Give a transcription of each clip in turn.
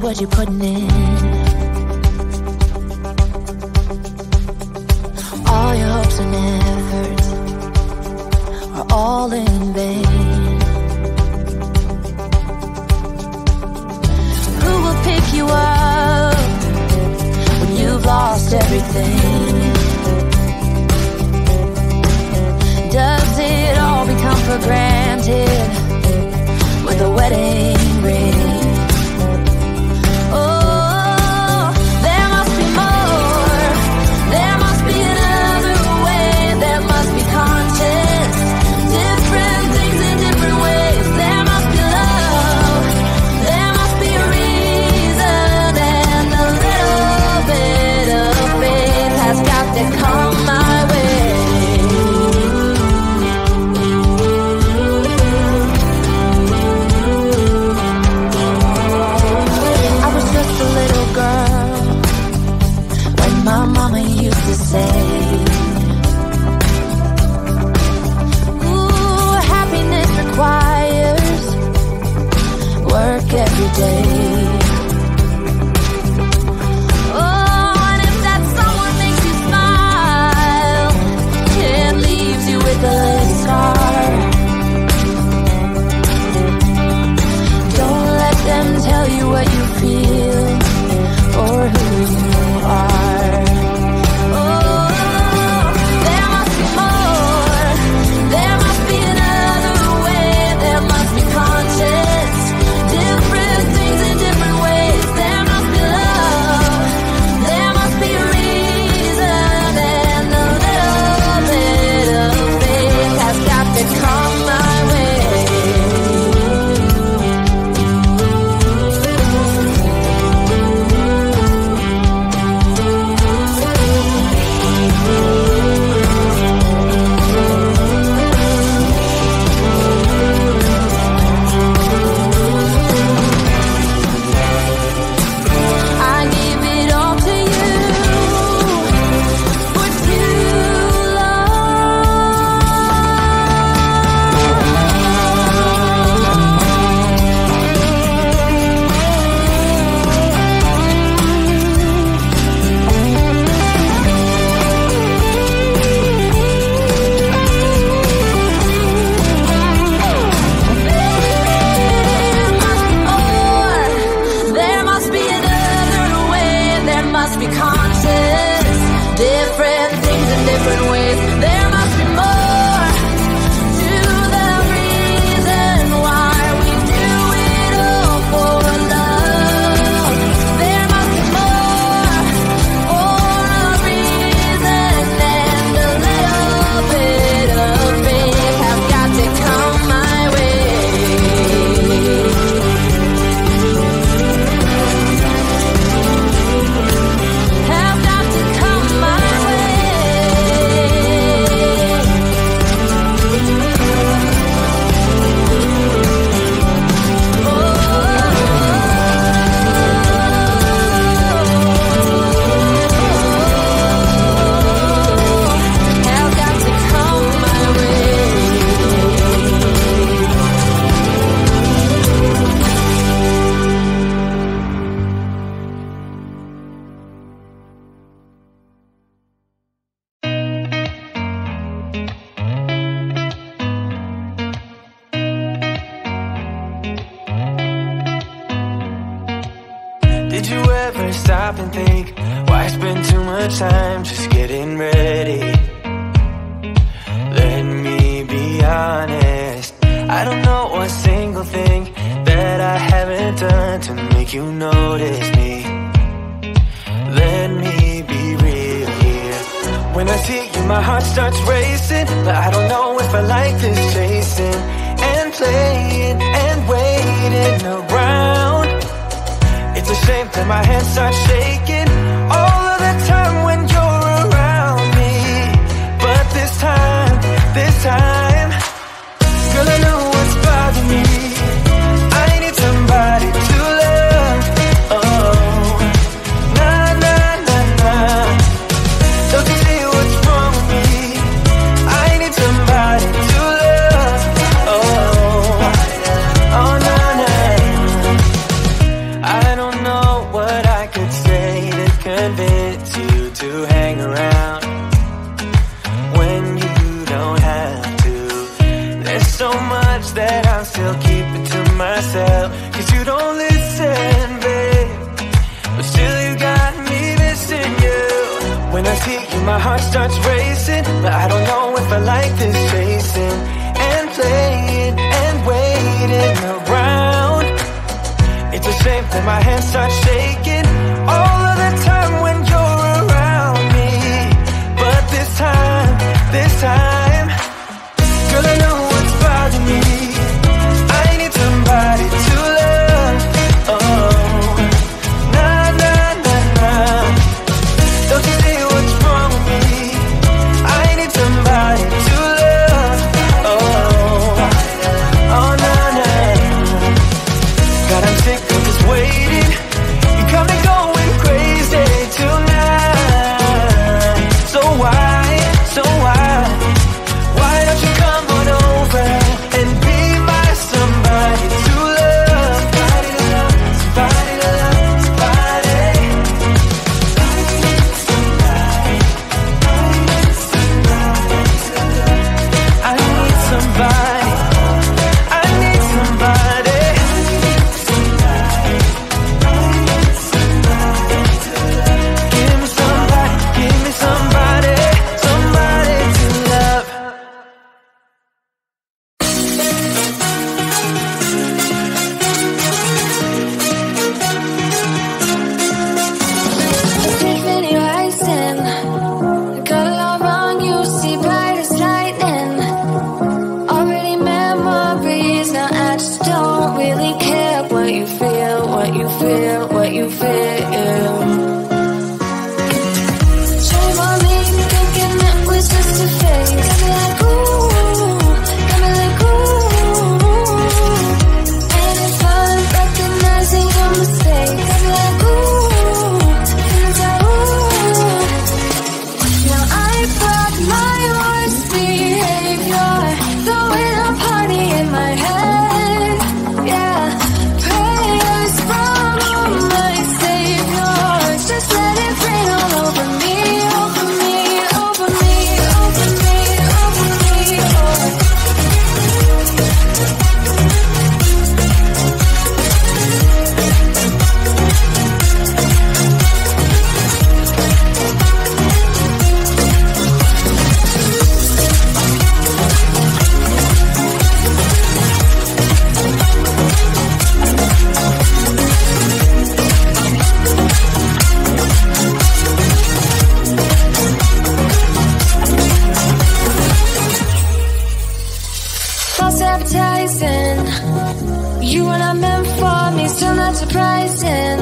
what you're putting in. All your hopes and efforts are all in vain. Who will pick you up when you've lost everything? Does it all become for granted with a wedding ring? stop and think, why spend too much time just getting ready? Let me be honest, I don't know one single thing that I haven't done to make you notice me. Let me be real here. When I see you, my heart starts racing, but I don't know if I like this chasing and playing and waiting around. It's a shame that my hands start shaking all of the time when you're around me. But this time, girl, I know what's bothering me. I need somebody to love. Oh, nah, nah, nah, nah. Don't you see what's wrong with me? I need somebody to love. Oh, oh, nah, nah. I don't know myself, cause you don't listen, babe. But still you got me missing you. When I see you, my heart starts racing, but I don't know if I like this chasing and playing and waiting around. It's a shame that my hands start shaking all of the time when you're around me. But this time, girl, I know what's bothering me. I need somebody to love. Oh, nah, nah, nah, nah. Don't you see what's wrong with me? I need somebody to love. Oh, oh, nah, nah. God, I'm sick of just waiting. You got me going crazy tonight. So why don't you come on over and be my somebody to love? Somebody to love, somebody to love, somebody. I need somebody. I need somebody. Give me somebody, give me somebody, somebody to love. Infinity rising, got it all wrong. You see bright as lightning. Already memories. Now I just don't really care what you feel, what you feel, what you feel. Shame on me, thinking it was just a phase. Got me like ooh, got me like ooh. Ain't it fun recognizing your mistakes? Got me like ooh, feels like ooh. Now I brought my worst behavior, throwing a party in my head. Yeah, prayers from my saviors. Just let it rain all over me, over me, over me, over me, over me, over me. False advertising, you were not meant for me, still not surprising.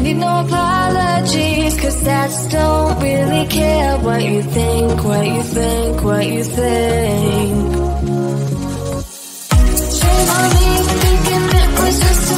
Need no apologies, cause I just don't really care what you think, what you think, what you think. Shame on me, thinking it was just